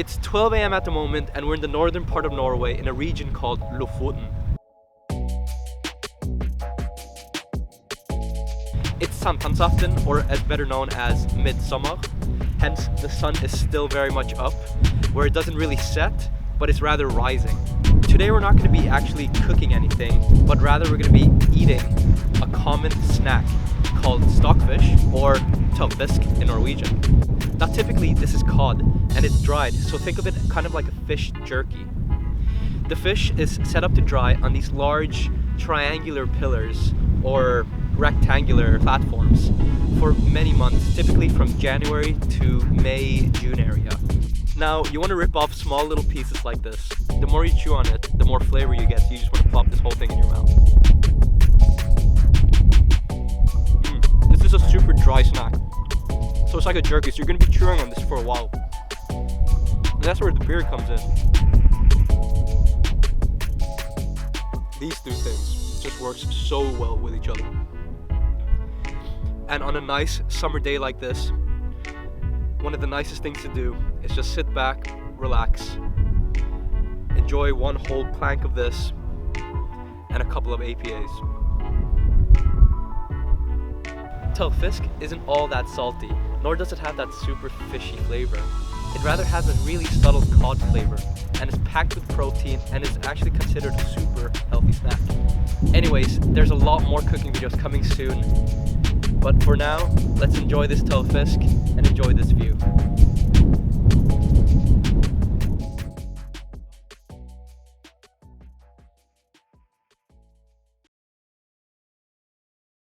It's 12 a.m. at the moment and we're in the northern part of Norway in a region called Lofoten. It's Sankthansaften, or as better known as Midsummer. Hence, the sun is still very much up, where it doesn't really set, but it's rather rising. Today we're not going to be actually cooking anything, but rather we're going to be eating a common snack called Stockfish, or Tørrfisk in Norwegian. Now typically this is cod, and it's dried, so think of it kind of like a fish jerky. The fish is set up to dry on these large triangular pillars, or rectangular platforms, for many months, typically from January to May, June area. Now, you want to rip off small little pieces like this. The more you chew on it, the more flavor you get, so you just want to plop this whole thing in your mouth. This is a super dry snack. So it's like a jerky, so you're going to be chewing on this for a while. And that's where the beer comes in. These two things just works so well with each other. And on a nice summer day like this, one of the nicest things to do is just sit back, relax, enjoy one whole plank of this and a couple of APAs. Tørrfisk isn't all that salty, nor does it have that super fishy flavor. It rather has a really subtle cod flavor, and is packed with protein and is actually considered a super healthy snack. Anyways, there's a lot more cooking videos coming soon. But for now, let's enjoy this Tørrfisk and enjoy this view.